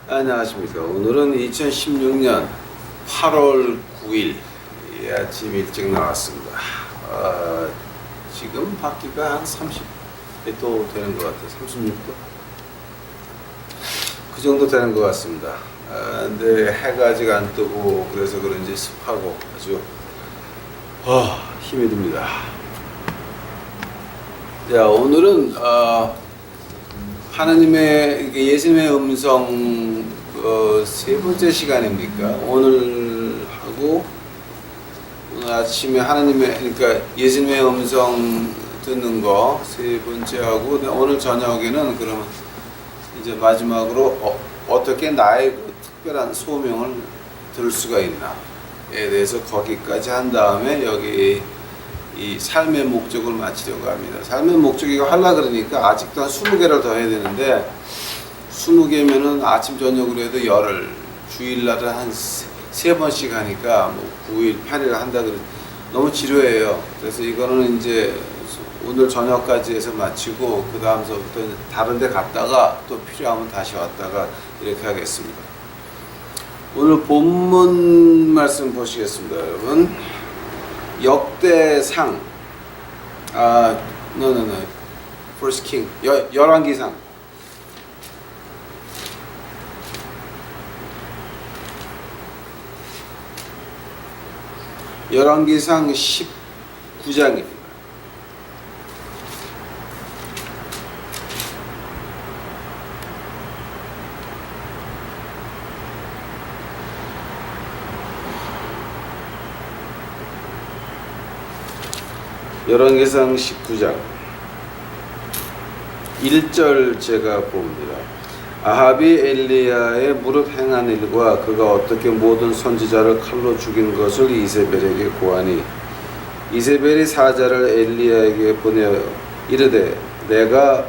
안녕하십니까. 오늘은 2016년 8월 9일 아침 일찍 나왔습니다. 지금 밖이가 한 30도 되는 것 같아요. 36도? 그 정도 되는 것 같습니다. 근데 해가 아직 안 뜨고 그래서 그런지 습하고 아주 힘이 듭니다. 자, 오늘은 하나님의 예수님의 음성 세 번째 시간입니까? 오늘 아침에 그러니까 예수님의 음성 듣는 거 세 번째 하고 오늘 저녁에는 그러면 이제 마지막으로 어떻게 나의 그 특별한 소명을 들을 수가 있나에 대해서 거기까지 한 다음에 여기 이 삶의 목적을 마치려고 합니다. 삶의 목적이 이거 하려고 그러니까 아직도 한 20개를 더 해야 되는데 20개면은 아침 저녁으로 해도 열흘, 주일날은 한 세 번씩 하니까 뭐 9일, 8일 한다 그래 너무 지루해요. 그래서 이거는 이제 오늘 저녁까지 해서 마치고 그 다음서부터 다른 데 갔다가 또 필요하면 다시 왔다가 이렇게 하겠습니다. 오늘 본문 말씀 보시겠습니다, 여러분. 역대상 First King 열왕기상 열왕기상 19장입니다. 열왕기상 19장 1절 제가 봅니다. 아합이 엘리야의 무릇 행한 일과 그가 어떻게 모든 선지자를 칼로 죽인 것을 이세벨에게 고하니 이세벨이 사자를 엘리야에게 보내어 이르되 내가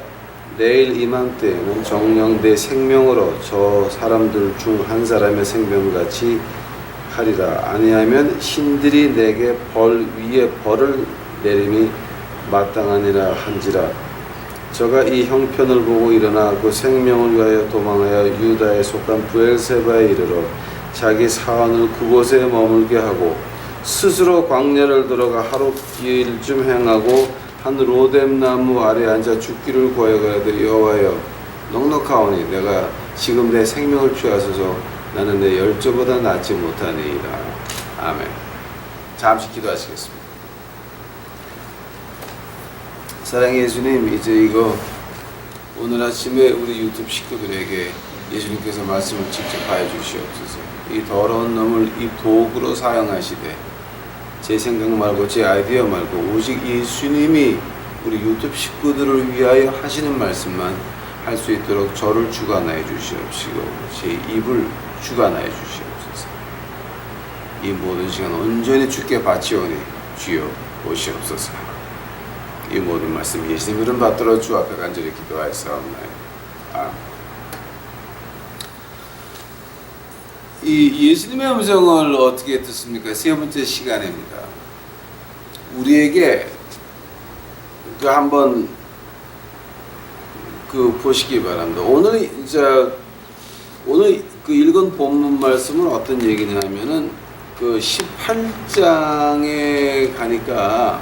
내일 이맘때에는 정녕 내 생명으로 저 사람들 중 한 사람의 생명같이 하리라. 아니하면 신들이 내게 벌 위에 벌을 내림이 마땅하니라 한지라. 저가 이 형편을 보고 일어나 그 생명을 위하여 도망하여 유다에 속한 브엘세바에 이르러 자기 사원을 그곳에 머물게 하고 스스로 광야를 들어가 하루 길쯤 행하고 한 로뎀 나무 아래 앉아 죽기를 구하여가되 여호와여 넉넉하오니 내가 지금 내 생명을 취하소서. 나는 내 열조보다 낫지 못하니이다. 아멘. 잠시 기도하시겠습니다. 사랑의 예수님, 이제 이거 오늘 아침에 우리 유튜브 식구들에게 예수님께서 말씀을 직접 하여 주시옵소서. 이 더러운 놈을 이 도구로 사용하시되 제 생각 말고 제 아이디어 말고 오직 예수님이 우리 유튜브 식구들을 위하여 하시는 말씀만 할 수 있도록 저를 주관하여 주시옵시고 제 입을 주관하여 주시옵소서. 이 모든 시간 온전히 주께 바치오니 주여 오시옵소서. 이 모든 말씀 예수님 이름 받들어 주 앞에 간절히 기도하였사옵나이다. 아멘. 이 예수님의 음성을 어떻게 듣습니까? 세 번째 시간입니다. 우리에게 한번 보시기 바랍니다. 오늘 그 읽은 본문 말씀은 어떤 얘기냐면은 그 18장에 가니까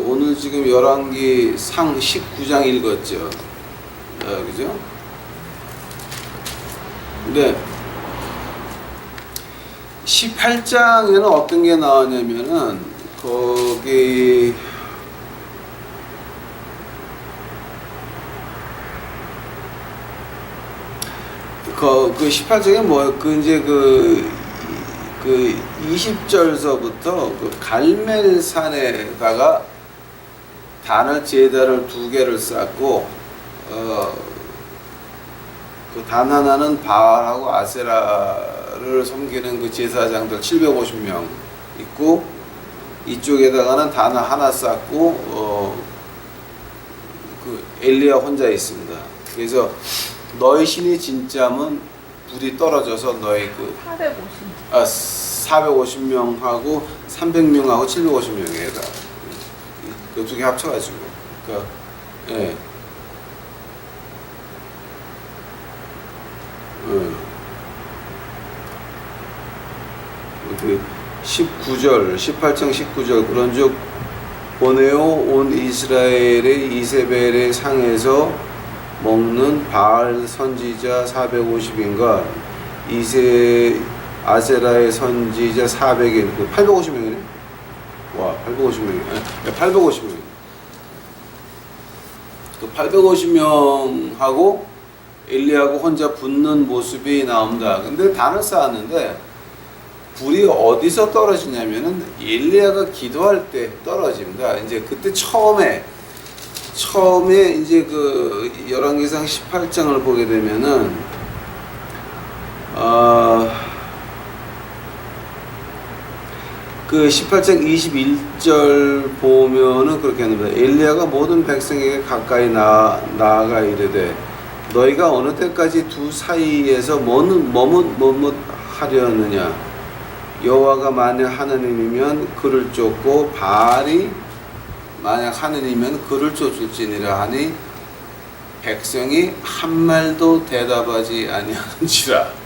오늘 지금 열왕기 상 19장 읽었죠. 그죠? 근데 18장에는 어떤 게 나오냐면은 거기 그 18장에 이제 그 20절서부터 그 갈멜산에다가 제단을 2개를 쌓고 그 단 하나는 바알하고 아세라를 섬기는 그 제사장들 750명 있고 이쪽에다가는 단 하나 쌓고 그 엘리야 혼자 있습니다. 그래서 너희 신이 진짜면 불이 떨어져서 너희 450명하고 300명하고 750명에다 그 두 개 합쳐가지고 그러니까 예. 그 19절, 18장 19절 그런즉 보내어 온 이스라엘의 이세벨의 상에서 먹는 바알 선지자 450인과 아세라의 선지자 400인, 850명이네. 와, 850명이네. 850명. 그 850명하고 엘리야하고 혼자 붙는 모습이 나옵니다. 근데 단을 쌓았는데 불이 어디서 떨어지냐면은 엘리야가 기도할 때 떨어집니다. 이제 그때 처음에 이제 그 열왕기상 18장을 보게 되면은 그 18장 21절 보면은 그렇게 합니다. 엘리야가 모든 백성에게 가까이 나아가 이르되 너희가 어느 때까지 두 사이에서 머뭇하려느냐 여호와가 만약 하나님이면 그를 쫓고 바알이 만약 하나님이면 그를 쫓을지니라 하니 백성이 한 말도 대답하지 아니하는지라.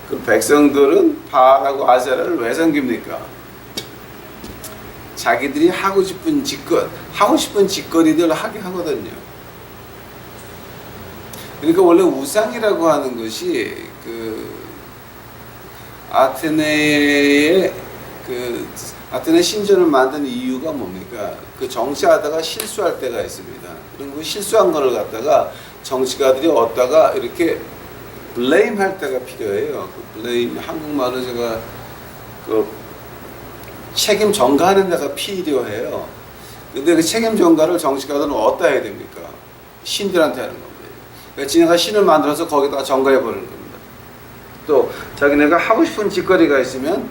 그 백성들은 바알하고 아세라를 왜 섬깁니까? 자기들이 하고 싶은 짓거리들 하게 하거든요. 그러니까 원래 우상이라고 하는 것이 그 아테네 신전을 만든 이유가 뭡니까? 그 정치하다가 실수할 때가 있습니다. 그런 그 실수한 거를 갖다가 정치가들이 얻다가 이렇게 블레임 할 때가 필요해요. 그 블레임, 한국말로 제가 그 책임 전가하는 데가 필요해요. 근데 그 책임 전가를 정치가들은 어디다 해야 됩니까? 신들한테 하는 겁니다. 그러니까 지네가 신을 만들어서 거기다가 전가해 버리는 겁니다. 또 자기네가 하고 싶은 짓거리가 있으면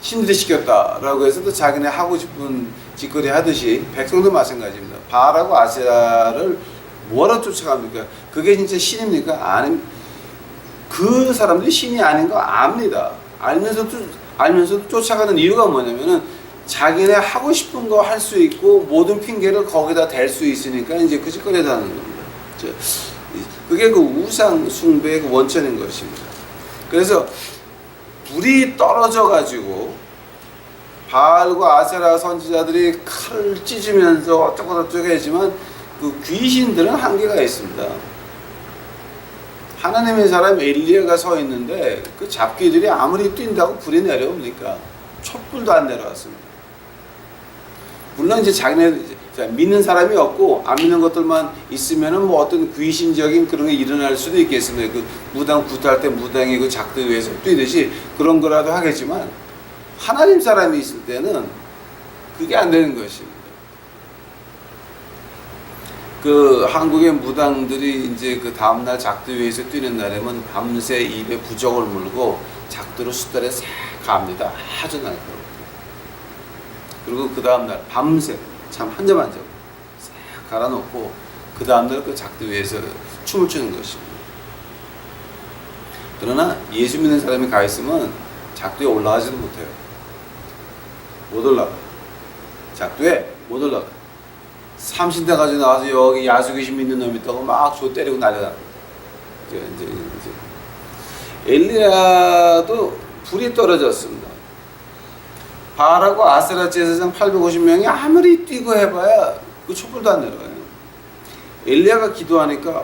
신들이 시켰다라고 해서 또 자기네 하고 싶은 짓거리 하듯이 백성도 마찬가지입니다. 바알하고 아세라를 뭐하러 쫓아갑니까? 그게 진짜 신입니까? 아니, 그 사람들이 신이 아닌 거 압니다. 알면서도 쫓아가는 이유가 뭐냐면은 자기네 하고 싶은 거 할 수 있고 모든 핑계를 거기다 댈 수 있으니까 이제 그 짓거리를 하는 겁니다. 그게 그 우상 숭배의 그 원천인 것입니다. 그래서 불이 떨어져 가지고 바알과 아세라 선지자들이 칼을 찢으면서 어쩌고 했지만 그 귀신들은 한계가 있습니다. 하나님의 사람 엘리야가 서 있는데 그 잡귀들이 아무리 뛴다고 불이 내려옵니까? 촛불도 안 내려왔습니다. 물론 이제 자기네 믿는 사람이 없고 안 믿는 것들만 있으면은 뭐 어떤 귀신적인 그런 게 일어날 수도 있겠습니다. 그 무당 구타할 때 무당이 그 작두 위에서 뛰듯이 그런 거라도 하겠지만 하나님 사람이 있을 때는 그게 안 되는 것입니다. 그 한국의 무당들이 이제 그 다음날 작두 위에서 뛰는 날에는 밤새 입에 부적을 물고 작두로 숫달에 싹 갑니다. 아주 날거. 그리고 그 다음날 밤새 참 한 점 한 점 싹 갈아놓고 그 다음날 그 작두 위에서 춤을 추는 것입니다. 그러나 예수 믿는 사람이 가 있으면 작두에 올라가지도 못해요. 못 올라가. 작두에 못 올라가. 30대 가지고 나와서 여기 야수귀신 믿는 놈이 있다고 막 조 때리고 난리나. 이제 엘리야도 불이 떨어졌습니다. 바알하고 아세라 제사장 850명이 아무리 뛰고 해봐야 그 촛불도 안 내려가요. 엘리야가 기도하니까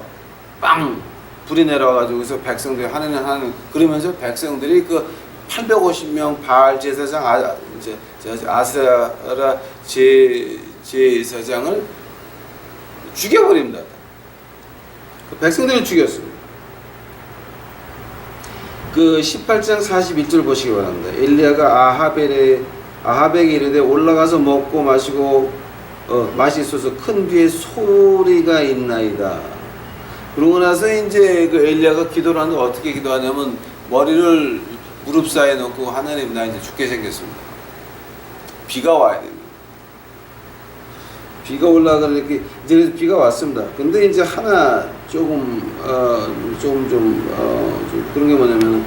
빵 불이 내려와가지고 그래서 백성들이 하나님 그러면서 백성들이 그 850명 바알 제사장 아세라 제사장을 죽여버립니다. 백성들을 죽였습니다. 그 18장 41절 보시기 바랍니다. 엘리야가 아합에게 이르되 올라가서 먹고 마시고 마시소서 큰 뒤에 소리가 있나이다. 그러고 나서 이제 그 엘리야가 기도를 하는데 어떻게 기도하냐면 머리를 무릎 사이에 놓고 하나님 나 이제 죽게 생겼습니다. 비가 와야 됩니다. 비가 올라가니까 이제 비가 왔습니다. 근데 이제 하나 좀 그런 게 뭐냐면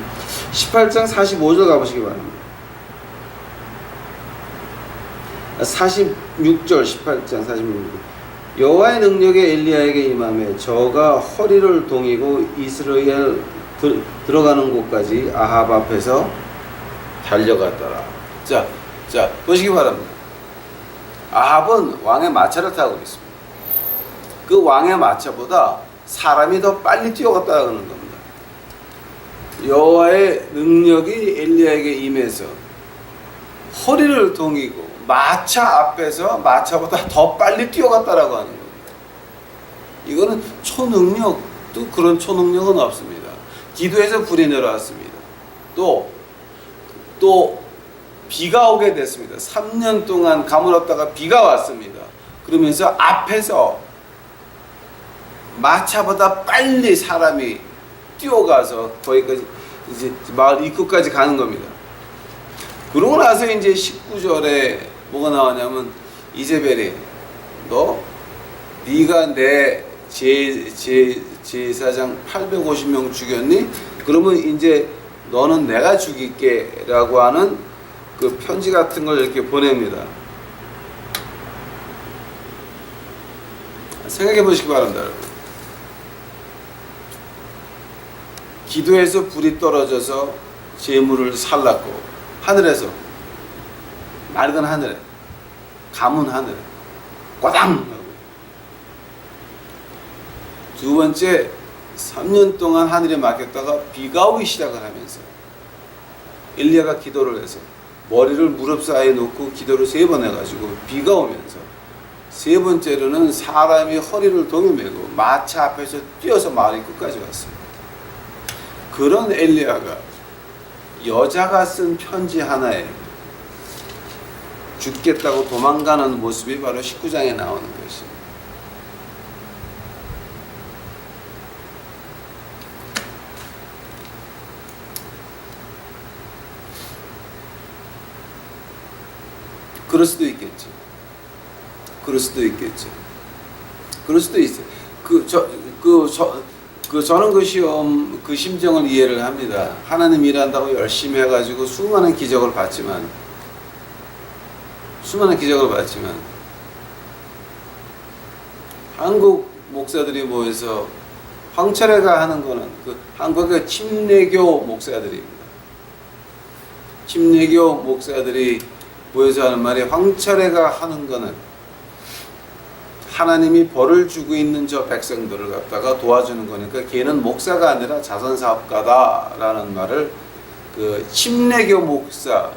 18장 45절 가보시기 바랍니다. 46절 18장 46절 여호와의 능력이 엘리야에게 임하매 저가 허리를 동이고 이스라엘 들어가는 곳까지 아합 앞에서 달려갔더라. 자 보시기 바랍니다. 아합은 왕의 마차를 타고 있습니다. 그 왕의 마차보다 사람이 더 빨리 뛰어갔다는 겁니다. 여호와의 능력이 엘리야에게 임해서 허리를 동이고 마차 앞에서 마차보다 더 빨리 뛰어갔다라고 하는 겁니다. 이거는 초능력도 그런 초능력은 없습니다. 기도에서 불이 내려왔습니다. 또 비가 오게 됐습니다. 3년 동안 가물었다가 비가 왔습니다. 그러면서 앞에서 마차보다 빨리 사람이 뛰어가서 거기까지 이제 마을 입구까지 가는 겁니다. 그러고 나서 이제 19절에 뭐가 나오냐면 이세벨이 네가 내 제사장 850명 죽였니? 그러면 이제 너는 내가 죽일게 라고 하는 그 편지 같은 걸 이렇게 보냅니다. 생각해 보시기 바랍니다, 여러분. 기도에서 불이 떨어져서 재물을 살랐고 하늘에서 맑은 하늘에 가문 하늘에 꽈당. 두 번째 3년 동안 하늘에 막혔다가 비가 오기 시작을 하면서 엘리야가 기도를 해서 머리를 무릎 사이에 놓고 기도를 3번 해가지고 비가 오면서 세 번째로는 사람이 허리를 동여매고 마차 앞에서 뛰어서 마을 끝까지 왔습니다. 그런 엘리야가 여자가 쓴 편지 하나에 죽겠다고 도망가는 모습이 바로 19장에 나오는 것입니다. 그럴 수도 있겠죠. 그럴 수도 있겠죠. 그럴 수도 있어요. 저는 그 심정을 이해를 합니다. 하나님 일한다고 열심히 해가지고 수많은 기적을 봤지만 한국 목사들이 모여서 황철회가 하는 거는 그 한국의 침례교 목사들입니다. 침례교 목사들이 모여서 하는 말이 황철회가 하는 거는 하나님이 벌을 주고 있는 저 백성들을 갖다가 도와주는 거니까 걔는 목사가 아니라 자선사업가다라는 말을 그 침례교 목사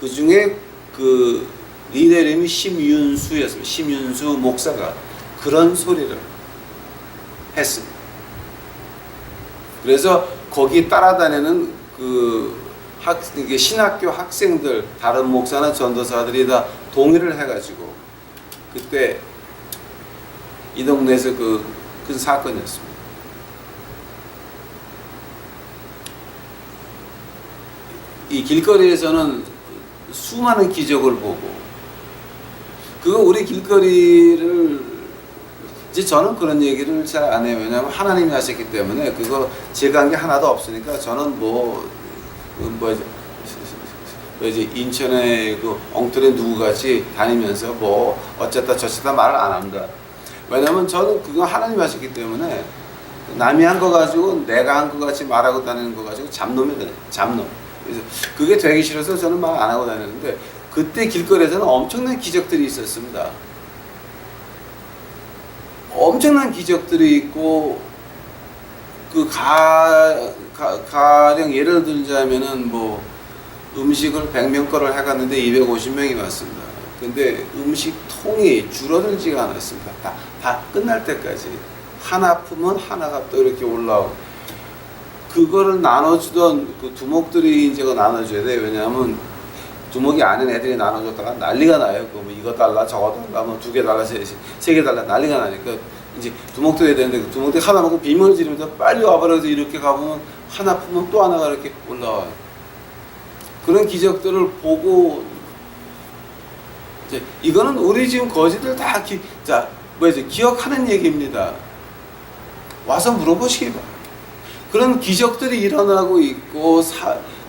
그 중에 그 리더 이름이 심윤수였습니다. 심윤수 목사가 그런 소리를 했습니다. 그래서 거기 따라다니는 이게 신학교 학생들 다른 목사나 전도사들이 다 동의를 해가지고 그때 이 동네에서 큰 사건이었습니다. 이 길거리에서는 수많은 기적을 보고 우리 길거리를 이제 저는 그런 얘기를 잘 안 해요. 왜냐하면 하나님이 하셨기 때문에 제가 한 게 하나도 없으니까 저는 이제 인천에 엉터리 누구같이 다니면서 어쨌다 저쨌다 말을 안 합니다. 왜냐면 저는 그거 하나님 하셨기 때문에 남이 한 거 가지고 내가 한 거 같이 말하고 다니는 거 가지고 잡놈이거든요. 잡놈. 그래서 그게 되기 싫어서 저는 말 안 하고 다녔는데 그때 길거리에서는 엄청난 기적들이 있었습니다. 엄청난 기적들이 있고 가령 예를 들자면은 음식을 100명 거를 해갔는데 250명이 왔습니다. 근데 음식 통이 줄어들지가 않았습니다. 다 끝날 때까지 하나 품은 하나가 또 이렇게 올라오고 그거를 나눠주던 그 두목들이 이제 나눠줘야 돼요. 왜냐하면 두목이 아닌 애들이 나눠줬다가 난리가 나요. 이거 달라 저거 달라 2개 달라 3개 달라 난리가 나니까 이제 두목도 해야 되는데 두목들이 하나 먹고 비명을 지르면서 빨리 와버려서 이렇게 가보면 하나 품은 또 하나가 이렇게 올라와요. 그런 기적들을 보고 이거는 우리 지금 거지들 다 기억하는 얘기입니다. 와서 물어보시기 바랍니다. 그런 기적들이 일어나고 있고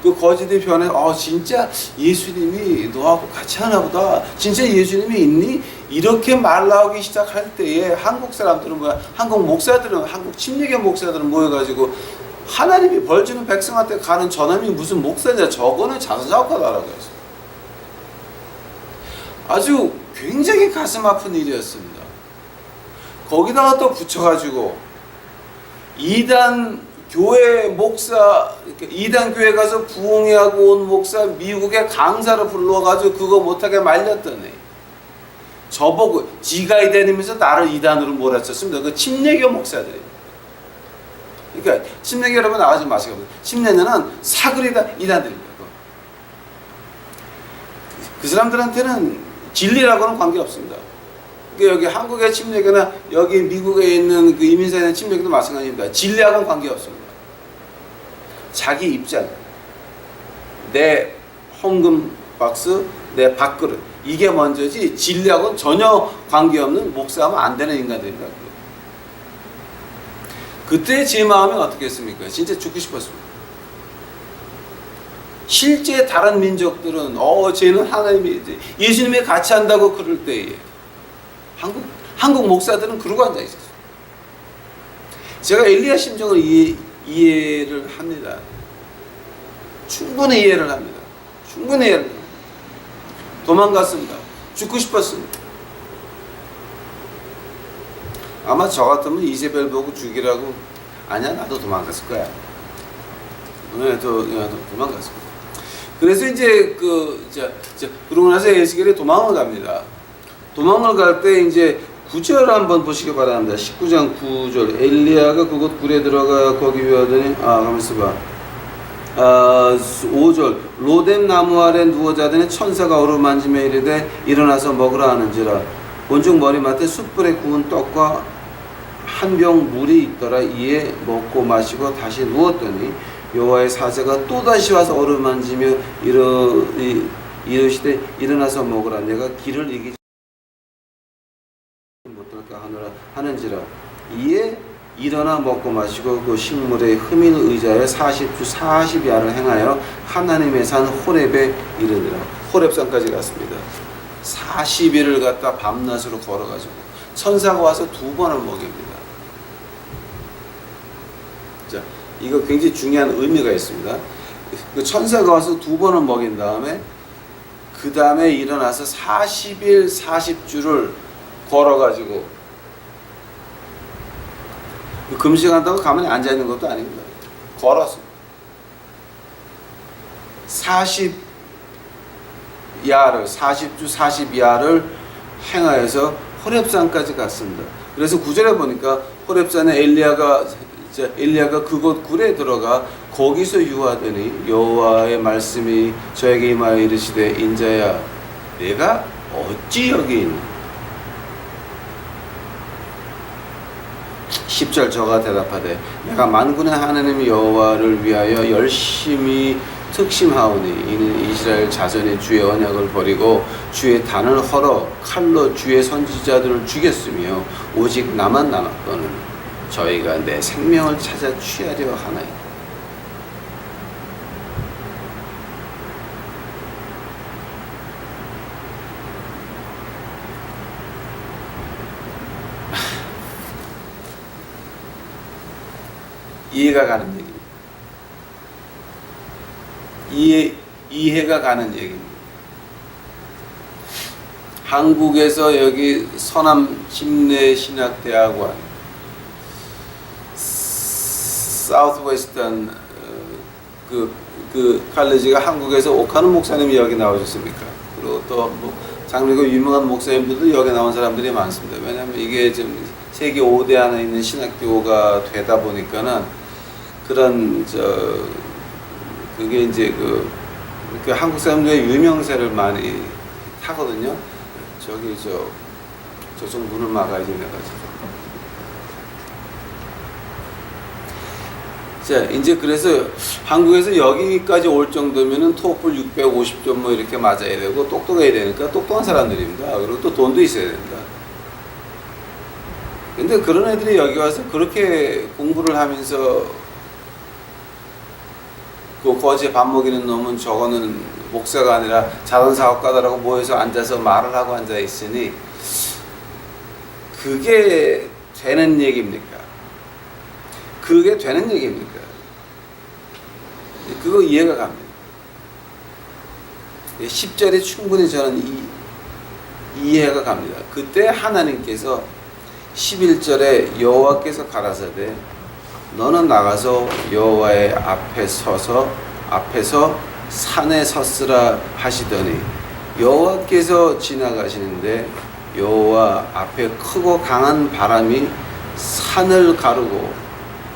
그 거지들 변해 진짜 예수님이 너하고 같이 하나 보다. 진짜 예수님이 있니? 이렇게 말 나오기 시작할 때에 한국 사람들은 뭐야? 한국 목사들은, 한국 침례교 목사들은 모여가지고 하나님이 벌 주는 백성한테 가는 저놈이 무슨 목사냐? 저거는 자선사업가다라고 했어요. 아주 굉장히 가슴 아픈 일이었습니다. 거기다가 또 붙여가지고 이단 교회 목사, 이단 교회 가서 부흥회하고 온 목사 미국에 강사로 불러가지고 그거 못하게 말렸더니 저보고 지가 이단이면서 나를 이단으로 몰아쳤습니다. 그 침례교 목사들이. 그러니까 침례교 여러분 나가지 마시고, 침례는 사그리다 이단들입니다. 그 사람들한테는 진리라고는 관계 없습니다. 여기 한국의 침례교나 여기 미국에 있는 그 이민사에 있는 침례교도 마찬가지입니다. 진리하고는 관계 없습니다. 자기 입장, 내 헌금 박스, 내 밥그릇, 이게 먼저지 진리하고는 전혀 관계없는 목사하면 안 되는 인간들입니다. 그때 제 마음이 어떻겠습니까? 진짜 죽고 싶었습니다. 실제 다른 민족들은 쟤는 하나님이 예수님이 같이 한다고 그럴 때에 한국 목사들은 그러고 앉아 있었어요. 제가 엘리야 심정을 이해를 합니다. 충분히 이해를 합니다. 충분히 이해를 합니다. 도망갔습니다. 죽고 싶었습니다. 아마 저 같으면 이세벨 보고 죽이라고, 아니야 나도 도망갔을 거야. 도망갔을 거야. 그래서 이제 그러고 나서 에스겔이 도망을 갑니다. 도망을 갈 때 이제 9절 한번 보시기 바랍니다. 19장 9절. 엘리야가 그곳 굴에 들어가 거기 위하더니 가만있어 봐. 5절. 로뎀 나무 아래 누워 자더니 천사가 어루만지며 이르되 일어나서 먹으라 하는지라. 본중 머리맡에 숯불에 구운 떡과 한 병 물이 있더라. 이에 먹고 마시고 다시 누웠더니 여호와의 사자가 또다시 와서 어루만지며 이르시되 일어나서 먹으라. 내가 길을 이기지 못할까 하는지라. 이에 일어나 먹고 마시고 그 식물의 흠인 의자에 40주 40야를 행하여 하나님의 산 호렙에 이르니라. 호렙산까지 갔습니다. 40일을 갖다 밤낮으로 걸어가지고 천사가 와서 2번을 먹입니다. 자, 이거 굉장히 중요한 의미가 있습니다. 그 천사가 와서 2번을 먹인 다음에 그 다음에 일어나서 40일 40주를 걸어가지고, 금식한다고 가만히 앉아있는 것도 아닙니다. 걸었어. 40주 40야를 행하여서 호렙산까지 갔습니다. 그래서 9절에 보니까 호렙산에 엘리야가 그곳 굴에 들어가 거기서 유하더니 여호와의 말씀이 저에게 임하여 이르시되 인자야 내가 어찌 여기 있느냐. 10절 저가 대답하되 내가 만군의 하나님 여호와를 위하여 열심히 특심하오니 이는 이스라엘 자손이 주의 언약을 버리고 주의 단을 헐어 칼로 주의 선지자들을 죽였으며 오직 나만 남았거늘 저희가 내 생명을 찾아 취하려 하나이다. 이해가 가는 얘기입니다. 이해가 가는 얘기입니다. 한국에서 여기 서남 침례신학대학원 사우스웨스턴 그 칼리지가 한국에서 옥하는 목사님이 여기 나오셨습니까? 그리고 또 뭐 장미국 유명한 목사님들도 여기 나온 사람들이 많습니다. 왜냐하면 이게 좀 세계 5대 안에 있는 신학교가 되다 보니까는 그런 그게 이제 그 한국 사람들의 유명세를 많이 타거든요. 저쪽 문을 막아야지 내가 지금. 자, 이제 그래서 한국에서 여기까지 올 정도면은 토플 650점 뭐 이렇게 맞아야 되고 똑똑해야 되니까 똑똑한 사람들입니다. 그리고 또 돈도 있어야 된다. 근데 그런 애들이 여기 와서 그렇게 공부를 하면서 그 거지에 밥 먹이는 놈은 저거는 목사가 아니라 자선사업가다라고 모여서 앉아서 말을 하고 앉아 있으니 그게 되는 얘기입니까? 그게 되는 얘기입니까? 그거 이해가 갑니다. 10절에 충분히 저는 이해가 갑니다. 그때 하나님께서 11절에 여호와께서 가라사대 너는 나가서 여호와의 앞에서 산에 섰으라 하시더니 여호와께서 지나가시는데 여호와 앞에 크고 강한 바람이 산을 가르고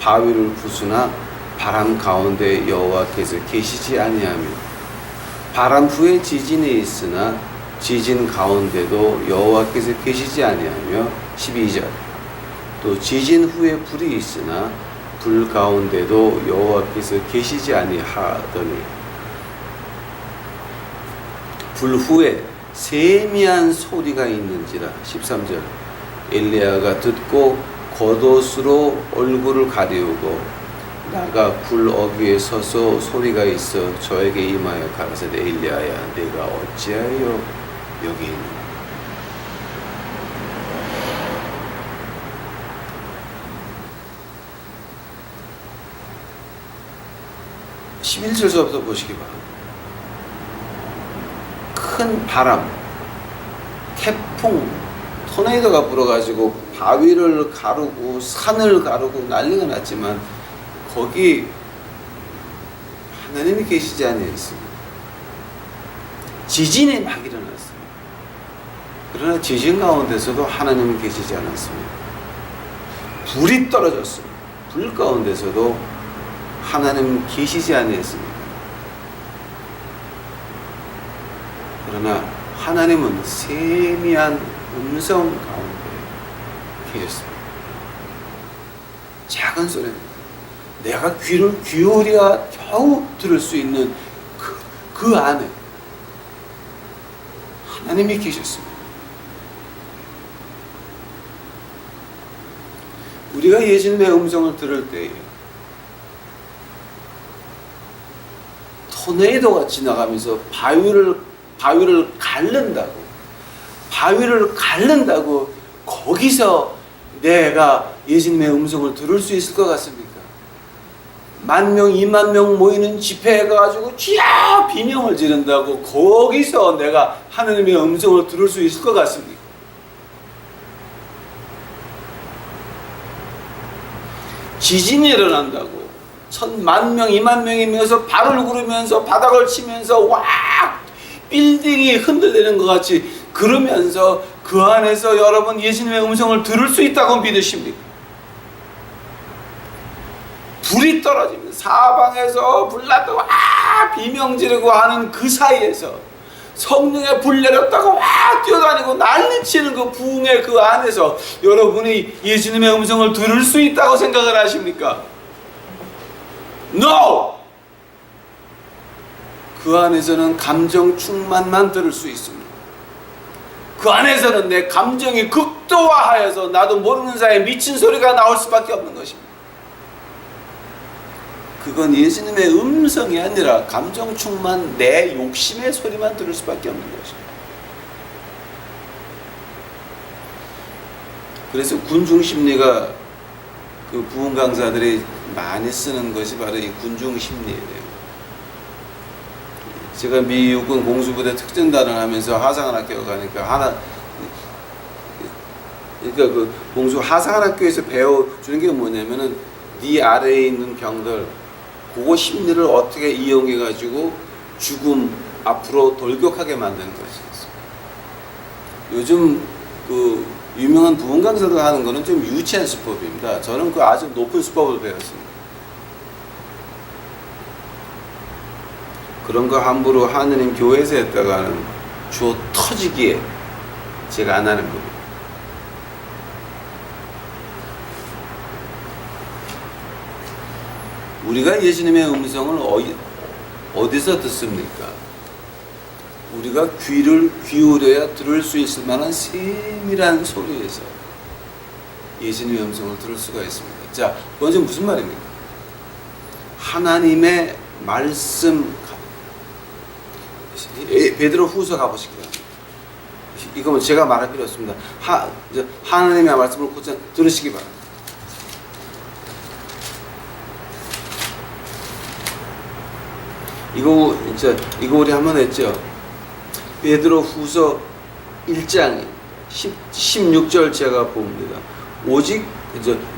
바위를 부수나 바람 가운데 여호와께서 계시지 아니하며 바람 후에 지진이 있으나 지진 가운데도 여호와께서 계시지 아니하며 12절 또 지진 후에 불이 있으나 불 가운데도 여호와께서 계시지 아니하더니 불 후에 세미한 소리가 있는지라 13절 엘리야가 듣고 겉옷으로 얼굴을 가리우고 나가 굴 어귀에 서서 소리가 있어 저에게 임하여 가라사대 엘리야야 내가 어찌하여 여기 있느냐 11절서부터 보시기 바랍니다. 큰 바람, 태풍, 토네이도가 불어가지고 바위를 가르고 산을 가르고 난리가 났지만 거기 하나님이 계시지 아니했습니다. 지진이 막 일어났습니다. 그러나 지진 가운데서도 하나님이 계시지 않았습니다. 불이 떨어졌습니다. 불 가운데서도 하나님 계시지 아니했습니다. 그러나 하나님은 세미한 음성 가운데 계셨습니다. 작은 소리입니다. 내가 귀를 기울여 겨우 들을 수 있는 그 안에 하나님이 계셨습니다. 우리가 예수님의 음성을 들을 때에 토네이도가 지나가면서 바위를 가른다고 거기서 내가 예수님의 음성을 들을 수 있을 것 같습니까? 10,000명, 20,000명 모이는 집회에 가가지고 쥐야 비명을 지른다고 거기서 내가 하나님의 음성을 들을 수 있을 것 같습니까? 지진이 일어난다고 10,000명, 20,000명이 모여서 발을 구르면서 바닥을 치면서 와 빌딩이 흔들리는 것 같이 그러면서 그 안에서 여러분 예수님의 음성을 들을 수 있다고 믿으십니까? 불이 떨어지면 사방에서 불났다고 와 비명 지르고 하는 그 사이에서 성령의 불 내렸다고 와 뛰어다니고 난리치는 그 부흥의 그 안에서 여러분이 예수님의 음성을 들을 수 있다고 생각을 하십니까? No! 그 안에서는 감정 충만만 들을 수 있습니다. 그 안에서는 내 감정이 극도화하여서 나도 모르는 사이에 미친 소리가 나올 수밖에 없는 것입니다. 그건 예수님의 음성이 아니라 감정 충만 내 욕심의 소리만 들을 수밖에 없는 것입니다. 그래서 군중심리가 그 부흥 강사들이 많이 쓰는 것이 바로 이 군중심리예요. 제가 미 육군 공수부대 특전단을 하면서 하상한학교 가니까 그러니까 그 공수 하상한학교에서 배워주는 게 뭐냐면은 네 아래에 있는 병들 그거 심리를 어떻게 이용해 가지고 죽음 앞으로 돌격하게 만드는 것이었어요. 요즘 그 유명한 부흥 강사들 하는 거는 좀 유치한 수법입니다. 저는 그 아주 높은 수법을 배웠습니다. 그런 거 함부로 하느님 교회에서 했다가는 주어 터지기에 제가 안 하는 겁니다. 우리가 예수님의 음성을 어디서 듣습니까? 우리가 귀를 기울여야 들을 수 있을 만한 세밀한 소리에서 예수님의 음성을 들을 수가 있습니다. 자, 먼저 무슨 말입니까? 하나님의 말씀 베드로 후서 가보시기 바랍니다. 이거 제가 말할 필요 없습니다. 하나님의 말씀을 곧장 들으시기 바랍니다. 이거 우리 한번 했죠. 베드로 후서 1장 16절 제가 봅니다. 오직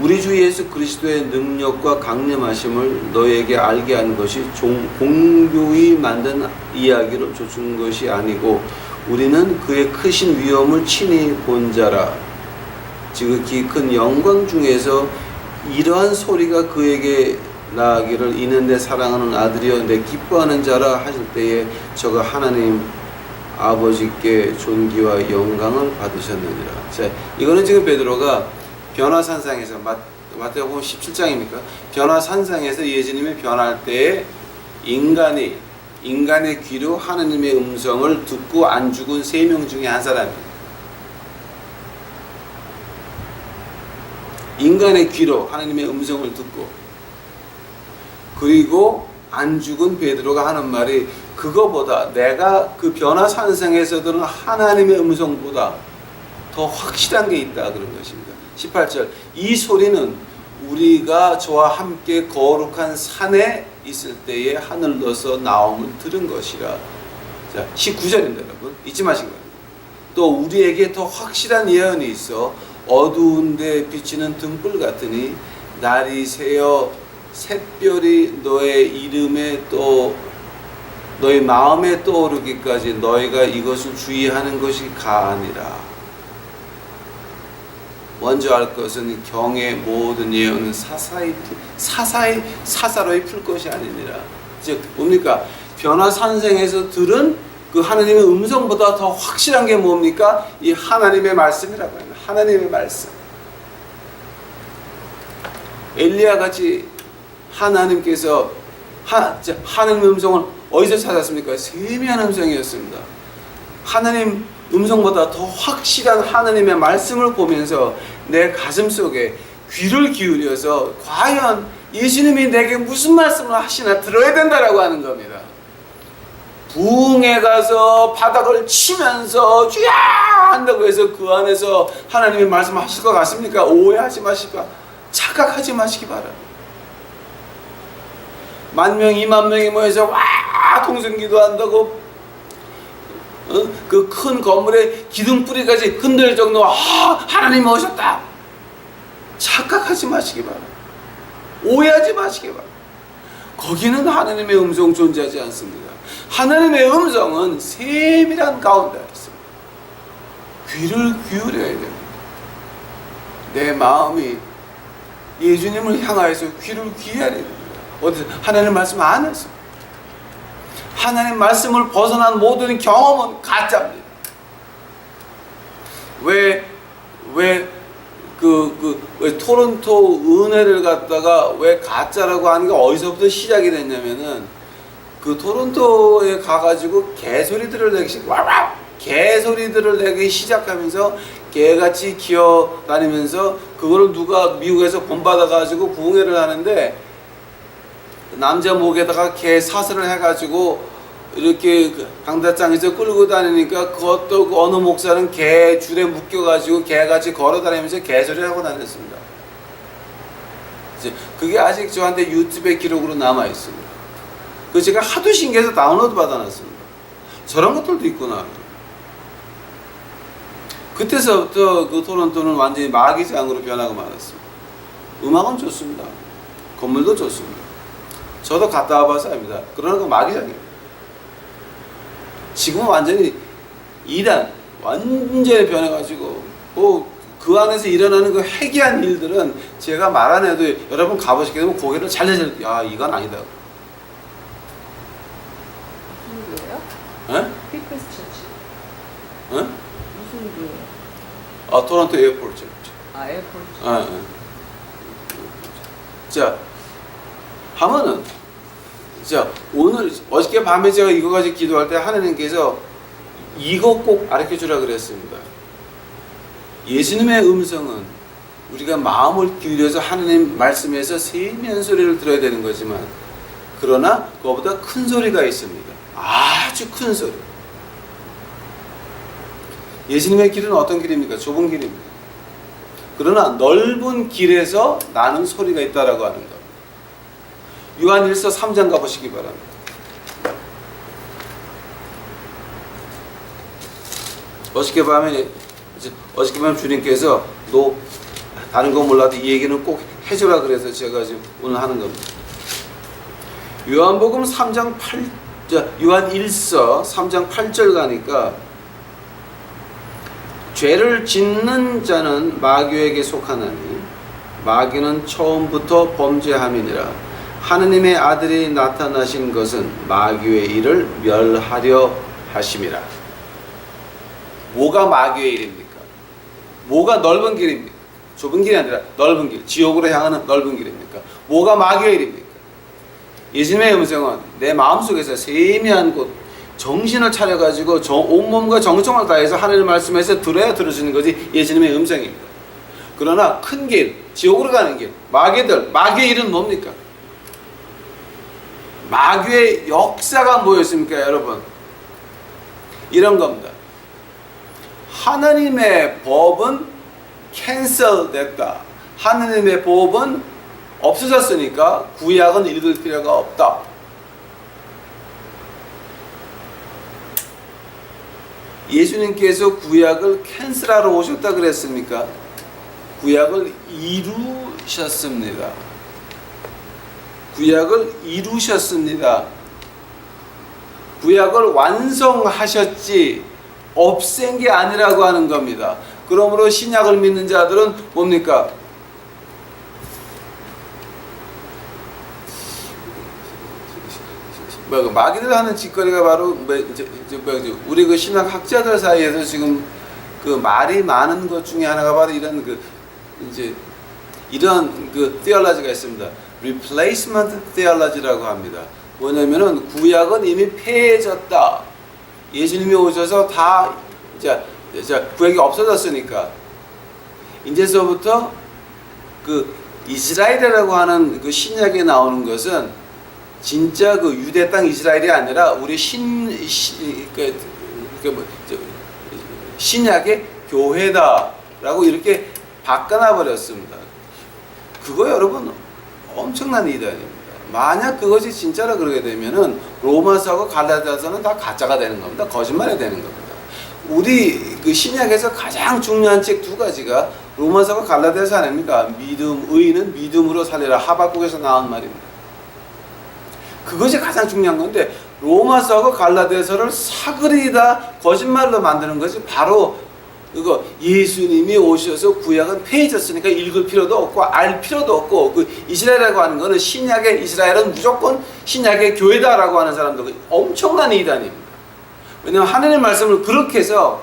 우리 주 예수 그리스도의 능력과 강림하심을 너에게 알게 하는 것이 공교히 만든 이야기로 조준 것이 아니고 우리는 그의 크신 위엄을 친히 본 자라. 지극히 큰 영광 중에서 이러한 소리가 그에게 나아가기를 이는 내 사랑하는 아들이여 내 기뻐하는 자라 하실 때에 저가 하나님 아버지께 존귀와 영광을 받으셨느니라. 자, 이거는 지금 베드로가 변화산상에서 마태복음 17장입니까? 변화산상에서 예수님이 변할 때에 인간의 귀로 하나님의 음성을 듣고 안 죽은 3명 중에 한 사람입니다. 인간의 귀로 하나님의 음성을 듣고 그리고 안 죽은 베드로가 하는 말이 그거보다 내가 그 변화산상에서 들은 하나님의 음성보다 더 확실한 게 있다 그런 것입니다. 18절 이 소리는 우리가 저와 함께 거룩한 산에 있을 때에 하늘로서 나옴을 들은 것이라. 자, 19절입니다 여러분. 잊지 마시기 바랍니다. 또 우리에게 더 확실한 예언이 있어 어두운 데 비치는 등불 같으니 날이 새어 샛별이 너의 이름에 또 너의 마음에 떠오르기까지 너희가 이것을 주의하는 것이 가아니라. 먼저 알 것은 경의 모든 예언은 사사로이 풀 것이 아니니라. 즉 뭡니까? 변화산생에서 들은 그 하나님의 음성보다 더 확실한 게 뭡니까? 이 하나님의 말씀이라고 합니다. 하나님의 말씀. 엘리야 같이 하나님께서 하나님의 음성을 어디서 찾았습니까? 세미한 음성이었습니다. 하나님 음성보다 더 확실한 하나님의 말씀을 보면서 내 가슴 속에 귀를 기울여서 과연 예수님이 내게 무슨 말씀을 하시나 들어야 된다라고 하는 겁니다. 부흥에 가서 바닥을 치면서 쥐야 한다고 해서 그 안에서 하나님의 말씀하실 것 같습니까? 오해하지 마시고 착각하지 마시기 바랍니다. 10,000명, 20,000명이 모여서 와 통성기도 한다고 그 큰 건물의 기둥뿌리까지 흔들 정도 하나님이 오셨다. 착각하지 마시기 바랍니다. 오해하지 마시기 바랍니다. 거기는 하나님의 음성 존재하지 않습니다. 하나님의 음성은 세밀한 가운데 있습니다. 귀를 기울여야 됩니다. 내 마음이 예수님을 향하여서 귀를 기울여야 됩니다. 어디서 하나님 말씀 안에서 하나님 말씀을 벗어난 모든 경험은 가짜입니다. 왜 토론토 은혜를 갖다가 왜 가짜라고 하는 게 어디서부터 시작이 됐냐면은 그 토론토에 가가지고 개소리들을 내기 시작하면서 개같이 기어다니면서 그거를 누가 미국에서 본받아가지고 부흥회를 하는데 남자 목에다가 개 사슬을 해가지고 이렇게 강다장에서 끌고 다니니까 그것도 어느 목사는 개 줄에 묶여가지고 개같이 걸어다니면서 개소리를 하고 다녔습니다. 그게 아직 저한테 유튜브에 기록으로 남아있습니다. 그 제가 하도 신기해서 다운로드 받아놨습니다. 저런 것들도 있구나. 그때서부터 그 토론토는 완전히 마귀장으로 변화가 많았습니다. 음악은 좋습니다. 건물도 좋습니다. 저도 갔다 와봐서 압니다. 그러나 그 마귀장이에요. 지금은 완전히 이단 완전히 변해가지고 그 안에서 일어나는 그 해괴한 일들은 제가 말 안 해도 여러분 가보시게 되면 고개를 잘려서 이건 아니다. 무슨 교회요? 에? 피플스 처치. 에? 무슨 교회? 토론토 에어포트 처치. 에어포트. 자, 하면은 오늘 어저께 밤에 제가 이거 가지고 기도할 때 하나님께서 이거 꼭 가르쳐 주라 그랬습니다. 예수님의 음성은 우리가 마음을 기울여서 하나님 말씀에서 세미한 소리를 들어야 되는 거지만 그러나 그거보다 큰 소리가 있습니다. 아주 큰 소리. 예수님의 길은 어떤 길입니까? 좁은 길입니다. 그러나 넓은 길에서 나는 소리가 있다라고 하는 것. 요한일서 3장 가보시기 바랍니다. 어저께 밤에 주님께서 너 다른 건 몰라도 이 얘기는 꼭 해줘라 그래서 제가 지금 오늘 하는 겁니다. 요한복음 3장 8절, 요한일서 3장 8절 가니까 죄를 짓는 자는 마귀에게 속하나니 마귀는 처음부터 범죄함이니라. 하느님의 아들이 나타나신 것은 마귀의 일을 멸하려 하심이라. 뭐가 마귀의 일입니까? 뭐가 넓은 길입니까? 좁은 길이 아니라 넓은 길, 지옥으로 향하는 넓은 길입니까? 뭐가 마귀의 일입니까? 예수님의 음성은 내 마음속에서 세미한 곳, 정신을 차려가지고 온몸과 정성을 다해서 하나님의 말씀에서 들어야 들어주는 것이 예수님의 음성입니다. 그러나 큰 길, 지옥으로 가는 길, 마귀의 일은 뭡니까? 마귀의 역사가 뭐였습니까, 여러분? 이런 겁니다. 하나님의 법은 캔슬됐다. 하나님의 법은 없어졌으니까 구약은 읽을 필요가 없다. 예수님께서 구약을 캔슬하러 오셨다 그랬습니까? 구약을 이루셨습니다. 구약을 이루셨습니다. 구약을 완성하셨지 없앤 게 아니라고 하는 겁니다. 그러므로 신약을 믿는 자들은 뭡니까? 마귀들 하는 짓거리가 바로 우리 그 신학 학자들 사이에서 지금 그 말이 많은 것 중에 하나가 바로 이런 이런 theology가 있습니다. replacement theology라고 합니다. 뭐냐면은 구약은 이미 폐해졌다. 예수님이 오셔서 다 구약이 없어졌으니까 이제서부터 그 이스라엘이라고 하는 그 신약에 나오는 것은 진짜 그 유대 땅 이스라엘이 아니라 우리 신약의 교회다라고 이렇게 바꿔놔 버렸습니다. 그거 여러분 엄청난 이단입니다. 만약 그것이 진짜로 그러게 되면은 로마서하고 갈라디아서는 다 가짜가 되는 겁니다. 거짓말이 되는 겁니다. 우리 그 신약에서 가장 중요한 책 두 가지가 로마서가 갈라디아서 아닙니까? 의인은 믿음으로 살리라. 하박국에서 나온 말입니다. 그것이 가장 중요한 건데 로마서하고 갈라디아서를 사그리다 거짓말로 만드는 것이 바로 그거 예수님이 오셔서 구약은 폐해졌으니까 읽을 필요도 없고 알 필요도 없고 그 이스라엘이라고 하는 거는 신약의 이스라엘은 무조건 신약의 교회다라고 하는 사람들 엄청난 이단입니다. 왜냐하면 하나님의 말씀을 그렇게 해서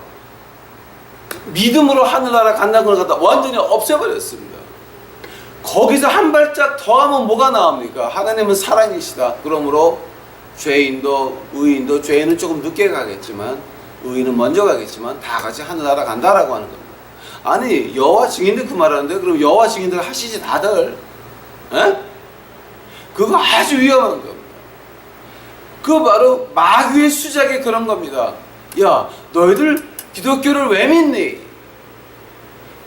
믿음으로 하늘나라 간다는 걸 갖다 완전히 없애버렸습니다. 거기서 한 발짝 더 하면 뭐가 나옵니까? 하나님은 사랑이시다. 그러므로 죄인도 의인도 죄인은 조금 늦게 가겠지만 의인은 먼저 가겠지만 다 같이 하늘나라 간다라고 하는 겁니다. 아니 여호와 증인들 그 말하는데 그럼 여호와 증인들 하시지 다들? 에? 그거 아주 위험한 겁니다. 그거 바로 마귀의 수작이 그런 겁니다. 야 너희들 기독교를 왜 믿니?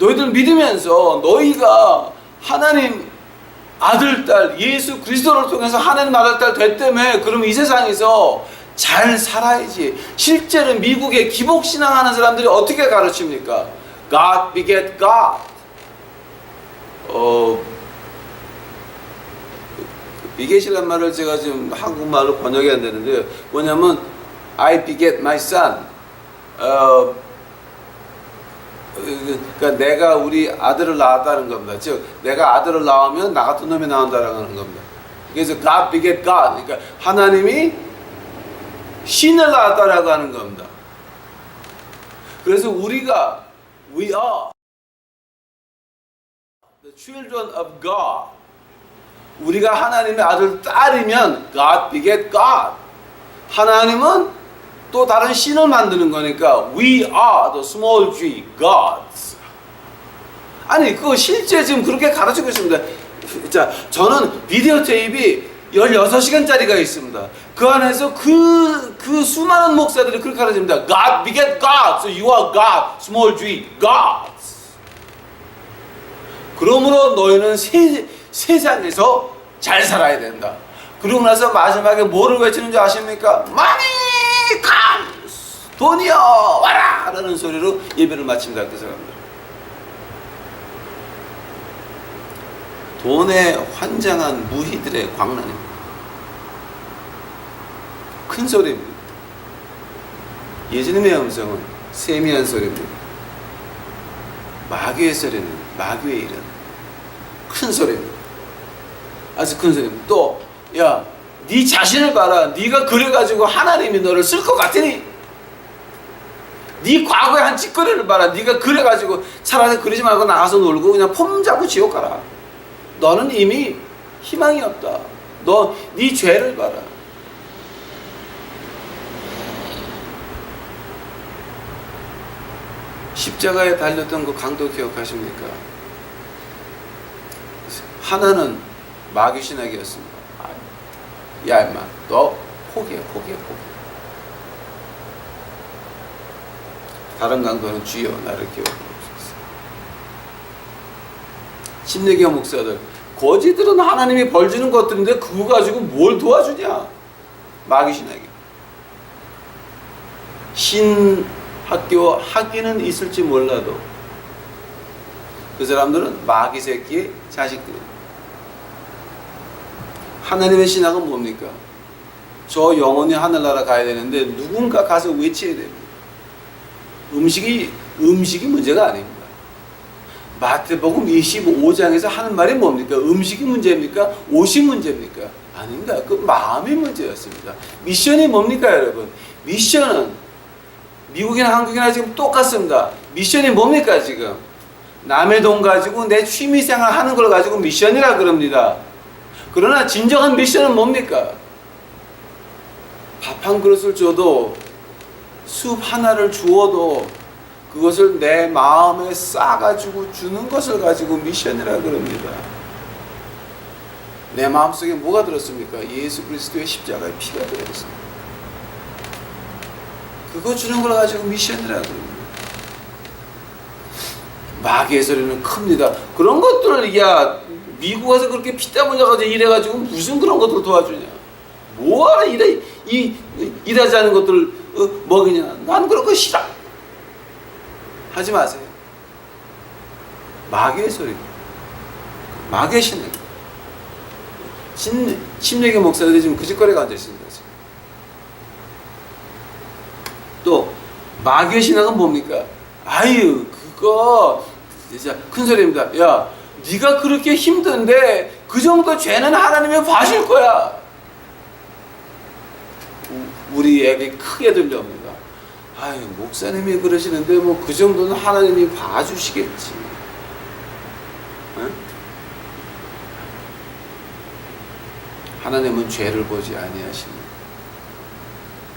너희들 믿으면서 너희가 하나님 아들, 딸, 예수 그리스도를 통해서 하나님 아들, 딸 됐다며 그럼 이 세상에서 잘 살아야지. 실제로 미국의 기복신앙하는 사람들이 어떻게 가르칩니까? God beget God. beget이란 말을 제가 지금 한국말로 번역이 안 되는데 뭐냐면 I beget my son. 그러니까 내가 우리 아들을 낳았다는 겁니다. 즉 내가 아들을 낳으면 나 같은 놈이 나온다라는 겁니다. 그래서 God beget God. 그러니까 하나님이 신을 낳았다라고 하는 겁니다. 그래서 우리가 we are the children of God. 우리가 하나님의 아들 딸이면 God beget God. 하나님은 또 다른 신을 만드는 거니까 we are the small g gods. 아니 그거 실제 지금 그렇게 가르치고 있습니다. 자, 저는 비디오 테이프 16시간짜리가 있습니다. 그 안에서 그 수많은 목사들이 그렇게 가르칩니다. God beget God, so you are God, small g, God. 그러므로 너희는 세상에서 잘 살아야 된다. 그러고 나서 마지막에 뭐를 외치는 줄 아십니까? Money comes! 돈이여 와라! 라는 소리로 예배를 마칩니다. 그 사람들. 돈에 환장한 무희들의 광란입니다. 큰 소리입니다. 예수님의 음성은 세미한 소리입니다. 마귀의 소리는 마귀의 일은 큰 소리입니다. 아주 큰 소리입니다. 또 야, 네 자신을 봐라. 네가 그래가지고 하나님이 너를 쓸 것 같으니 네 과거의 한 짓거리를 봐라. 네가 그래가지고 차라리 그러지 말고 나가서 놀고 그냥 폼 잡고 지옥 가라. 너는 이미 희망이 없다. 너 네 죄를 봐라. 십자가에 달렸던 그 강도 기억하십니까? 하나는 마귀 신학이었습니다. 야 임마 너 포기해. 다른 강도는 주여 나를 기억하옵소서. 침례교 목사들 거지들은 하나님이 벌 주는 것들인데 그거 가지고 뭘 도와주냐? 마귀 신학이. 신학교 학위는 있을지 몰라도 그 사람들은 마귀 새끼의 자식들입니다. 하나님의 신학은 뭡니까? 저 영혼이 하늘나라 가야 되는데 누군가 가서 외쳐야 됩니다. 음식이 문제가 아닙니다. 마태복음 25장에서 하는 말이 뭡니까? 음식이 문제입니까? 옷이 문제입니까? 아닙니다. 그 마음이 문제였습니다. 미션이 뭡니까 여러분? 미션은 미국이나 한국이나 지금 똑같습니다. 미션이 뭡니까 지금? 남의 돈 가지고 내 취미생활 하는 걸 가지고 미션이라 그럽니다. 그러나 진정한 미션은 뭡니까? 밥 한 그릇을 줘도 숲 하나를 주어도 그것을 내 마음에 싸가지고 주는 것을 가지고 미션이라 그럽니다. 내 마음속에 뭐가 들었습니까? 예수 그리스도의 십자가의 피가 들어있습니다. 그거 주는 걸 가지고 미션이라 그럽니다. 마귀의 소리는 큽니다. 그런 것들을 야 미국 와서 그렇게 피땀 흘려가지고 일해가지고 무슨 그런 것들을 도와주냐? 뭐하러 일하지 않은 것들을 먹이냐? 난 그런 거 싫어. 하지 마세요. 마귀의 소리, 마귀의 신뢰. 침례교 목사들이 지금 그 짓거리가 앉아 있습니다. 지금. 또 마귀의 신학은 뭡니까? 아유 그거 진짜 큰 소리입니다. 야 네가 그렇게 힘든데 그 정도 죄는 하나님이 봐줄 거야. 우리에게 크게 들려옵니다. 아유 목사님이 그러시는데 뭐 그 정도는 하나님이 봐주시겠지. 응? 하나님은 죄를 보지 아니하시니.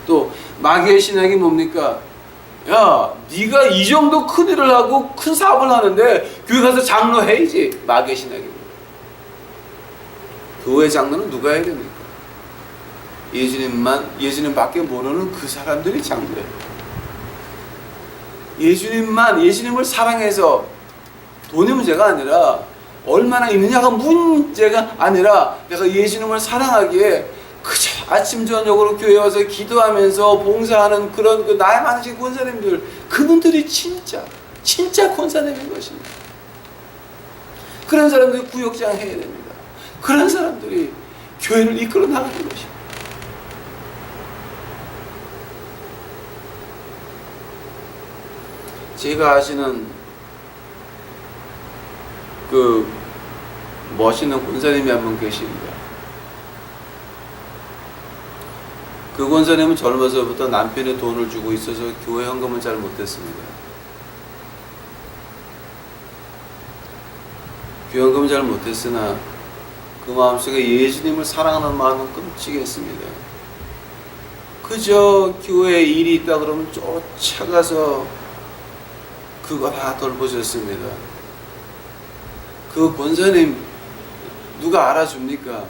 또 마귀의 신학이 뭡니까? 야 네가 이 정도 큰 일을 하고 큰 사업을 하는데 교회 가서 장로 해야지. 마귀의 신학입니다. 교회 장로는 누가 해야 됩니까? 예수님밖에 모르는 그 사람들이 장로예요. 예수님을 사랑해서 돈이 문제가 아니라 얼마나 있느냐가 문제가 아니라 내가 예수님을 사랑하기에 그저 아침 저녁으로 교회 와서 기도하면서 봉사하는 그런 그 나이 많으신 권사님들, 그분들이 진짜 권사님인 것입니다. 그런 사람들이 구역장 해야 됩니다. 그런 사람들이 교회를 이끌어 나가는 것입니다. 제가 아시는 그 멋있는 권사님이 한 분 계십니다. 그 권사님은 젊어서부터 남편의 돈을 주고 있어서 교회 헌금을 잘 못했습니다. 교회 헌금을 잘 못했으나 그 마음속에 예수님을 사랑하는 마음은 끔찍했습니다. 그저 교회에 일이 있다 그러면 쫓아가서 그거 다 돌보셨습니다. 그 권사님 누가 알아줍니까?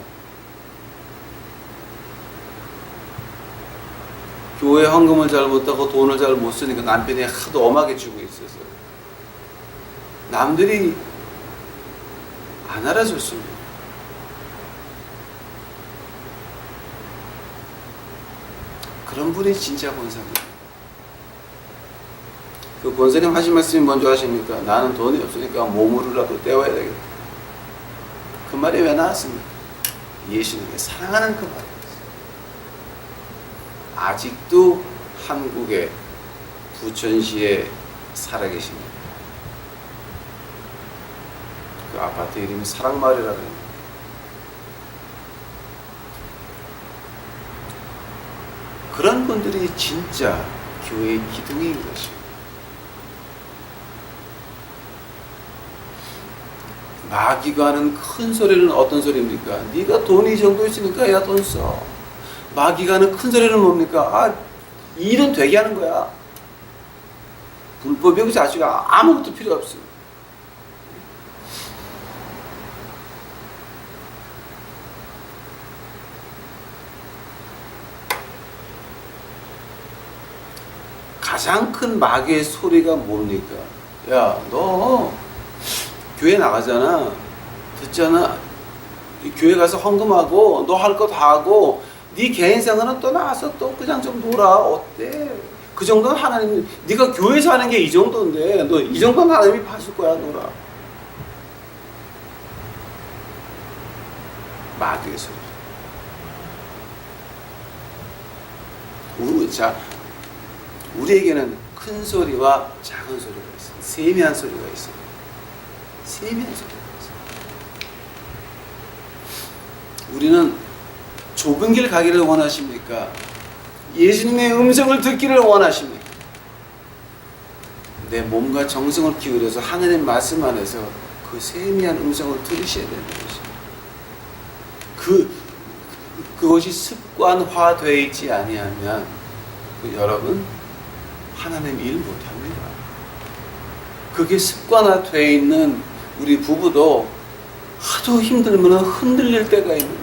교회 헌금을 잘 못하고 돈을 잘 못 쓰니까 남편이 하도 엄하게 주고 있어서 남들이 안 알아줬습니다. 그런 분이 진짜 권사입니다. 그 권사님 하신 말씀이 뭔지 아십니까? 나는 돈이 없으니까 몸으로라도 떼어야 되겠다. 그 말이 왜 나왔습니까? 예수님이 사랑하는 그 말이었어요. 아직도 한국의 부천시에 살아계십니다. 그 아파트 이름이 사랑마을이라고 합니다. 그런 분들이 진짜 교회의 기둥인 것입니다. 마귀가 하는 큰 소리는 어떤 소리입니까? 네가 돈이 이 정도 있으니까 야 돈 써. 마귀가 하는 큰 소리는 뭡니까? 일은 되게 하는 거야. 불법이 그 자체가 아무것도 필요 없어요. 가장 큰 마귀의 소리가 뭡니까? 야, 너 교회 나가잖아. 듣잖아. 교회 가서 헌금하고 너 할 거 다 하고 네 개인 생활은 또 나가서 또 그냥 좀 놀아. 어때? 그 정도는 하나님, 네가 교회에서 하는 게 이 정도인데 너 이 정도는 하나님이 봐줄 거야. 놀아. 마귀의 소리. 자, 우리에게는 큰 소리와 작은 소리가 있어요. 세미한 소리가 있어요. 세미한 소리가 있어요. 우리는 좁은 길 가기를 원하십니까? 예수님의 음성을 듣기를 원하십니까? 내 몸과 정성을 기울여서 하나님 말씀 안에서 그 세미한 음성을 들으셔야 되는 것입니다. 그것이 습관화되어 있지 아니하면 여러분 하나님 일 못합니다. 그게 습관화되어 있는 우리 부부도 하도 힘들면 흔들릴 때가 있는데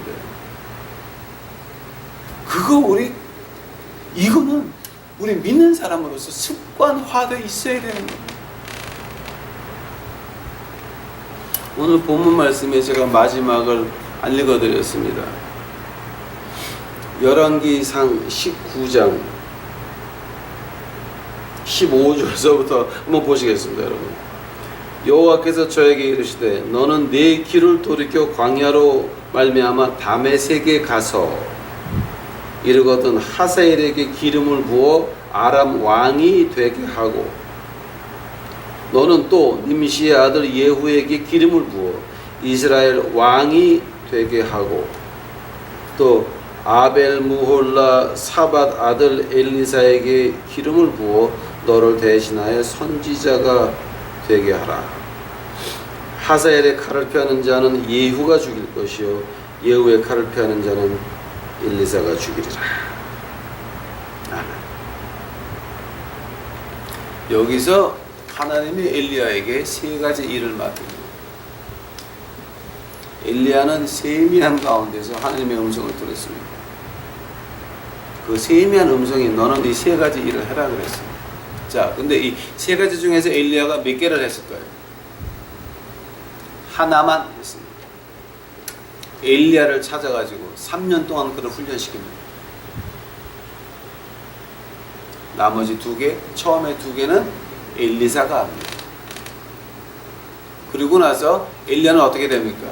이거는 우리 믿는 사람으로서 습관화되어 있어야 되는 겁니다. 오늘 본문 말씀에 제가 마지막을 안 읽어드렸습니다. 열왕기상 19장 15절서부터 한번 보시겠습니다, 여러분. 여호와께서 저에게 이르시되 너는 네 길을 돌이켜 광야로 말미암아 다메섹에 가서 이르거든 하사엘에게 기름을 부어 아람 왕이 되게 하고 너는 또 님시의 아들 예후에게 기름을 부어 이스라엘 왕이 되게 하고 또 아벨무홀라 사밧 아들 엘리사에게 기름을 부어 너를 대신하여 선지자가 되게 하라. 하사엘의 칼을 펴는 자는 예후가 죽일 것이요 예후의 칼을 펴는 자는 엘리사가 죽이리라. 아멘. 여기서 하나님이 엘리야에게 세 가지 일을 맡깁니다. 엘리야는 세미한 가운데서 하나님의 음성을 들었습니다. 그 세미한 음성이 너는 이 세 가지 일을 해라 그랬습니다. 자, 근데 이 세 가지 중에서 엘리야가 몇 개를 했을까요? 하나만 했습니다. 엘리야를 찾아가지고 3년 동안 그를 훈련시킵니다. 나머지 2개, 처음에 2개는 엘리사가 합니다. 그리고 나서 엘리야는 어떻게 됩니까?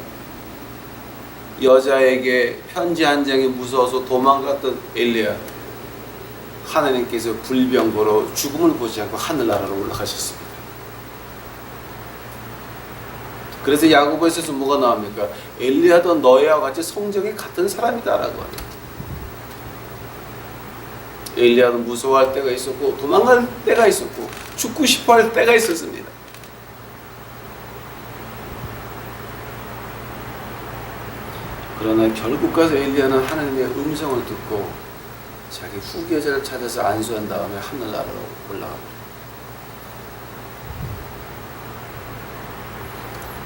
여자에게 편지 한 장이 무서워서 도망갔던 엘리야, 하나님께서 불병거로 죽음을 보지 않고 하늘나라로 올라가셨습니다. 그래서 야고보에서 뭐가 나옵니까? 엘리야도 너희와 같이 성정이 같은 사람이다라고 합니다. 엘리야는 무서워할 때가 있었고 도망갈 때가 있었고 죽고 싶어할 때가 있었습니다. 그러나 결국 가서 엘리야는 하나님의 음성을 듣고 자기 후계자를 찾아서 안수한 다음에 하늘나라로 올라갑니다.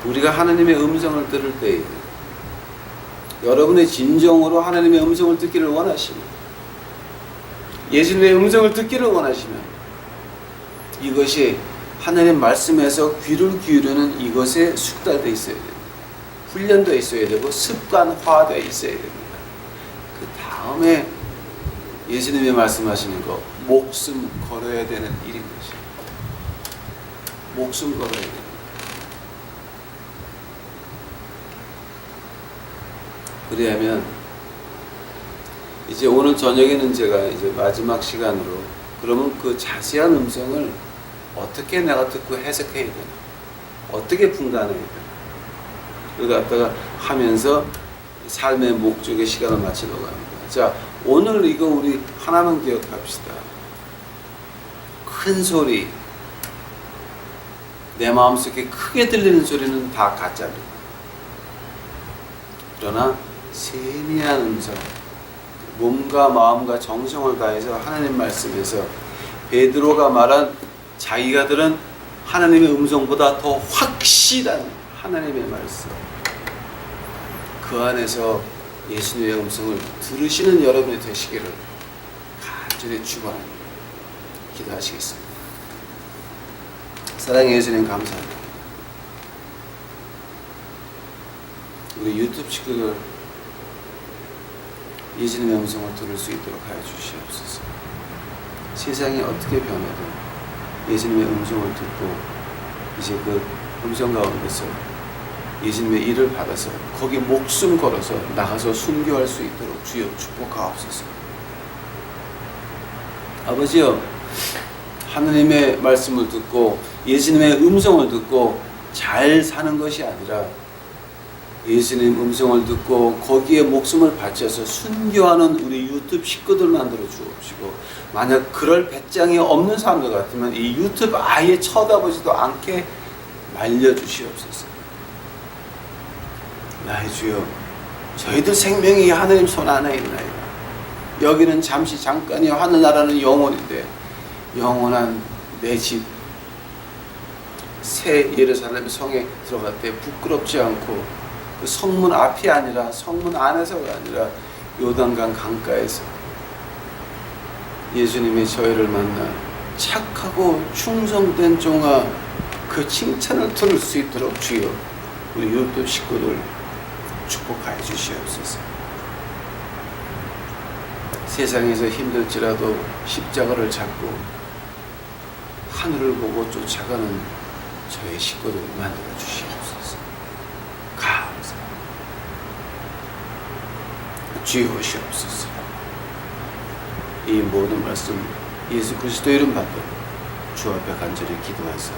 우리가 하나님의 음성을 들을 때 여러분의 진정으로 하나님의 음성을 듣기를 원하십니다. 예수님의 음성을 듣기를 원하시면 이것이 하나님의 말씀에서 귀를 기울이는 이것에 숙달되어 있어야 됩니다. 훈련되어 있어야 되고 습관화되어 있어야 됩니다. 그 다음에 예수님이 말씀하시는 거 목숨 걸어야 되는 일인 것입니다. 목숨 걸어야 됩니다. 그래야면 이제 오늘 저녁에는 제가 이제 마지막 시간으로 그러면 그 자세한 음성을 어떻게 내가 듣고 해석해야 되나, 어떻게 분간해야 되나, 그걸 갖다가 하면서 삶의 목적의 시간을 마치려고 합니다. 자, 오늘 이거 우리 하나만 기억합시다. 큰 소리, 내 마음속에 크게 들리는 소리는 다 가짜입니다. 그러나 세미한 음성, 몸과 마음과 정성을 다해서 하나님 말씀에서 베드로가 말한 자기가 들은 하나님의 음성보다 더 확실한 하나님의 말씀, 그 안에서 예수님의 음성을 들으시는 여러분이 되시기를 간절히 축원합니다. 기도하시겠습니다. 사랑의 예수님 감사합니다. 우리 유튜브 친구들 예수님의 음성을 들을 수 있도록 하여 주시옵소서. 세상이 어떻게 변해도 예수님의 음성을 듣고 이제 그 음성 가운데서 예수님의 일을 받아서 거기 목숨 걸어서 나가서 순교할 수 있도록 주여 축복하옵소서. 아버지여, 하나님의 말씀을 듣고 예수님의 음성을 듣고 잘 사는 것이 아니라 예수님 음성을 듣고 거기에 목숨을 바쳐서 순교하는 우리 유튜브 식구들 만들어 주옵시고, 만약 그럴 배짱이 없는 사람들 같으면 이 유튜브 아예 쳐다보지도 않게 말려주시옵소서. 나의 주여, 저희들 생명이 하나님 손 안에 있나이다. 여기는 잠시 잠깐이요, 하늘나라는 영원인데 영원한 내 집 새 예루살렘 성에 들어갈 때 부끄럽지 않고 그 성문 앞이 아니라 성문 안에서가 아니라 요단강 강가에서 예수님의 저희를 만나 착하고 충성된 종아, 그 칭찬을 들을 수 있도록 주여 우리 유튜브 식구들 축복하여 주시옵소서. 세상에서 힘들지라도 십자가를 잡고 하늘을 보고 쫓아가는 저의 식구들 만들어 주시옵소서. 감사합니다. 주여 오시옵소서. 이 모든 말씀 예수 그리스도 이름 받들어 주 앞에 간절히 기도하사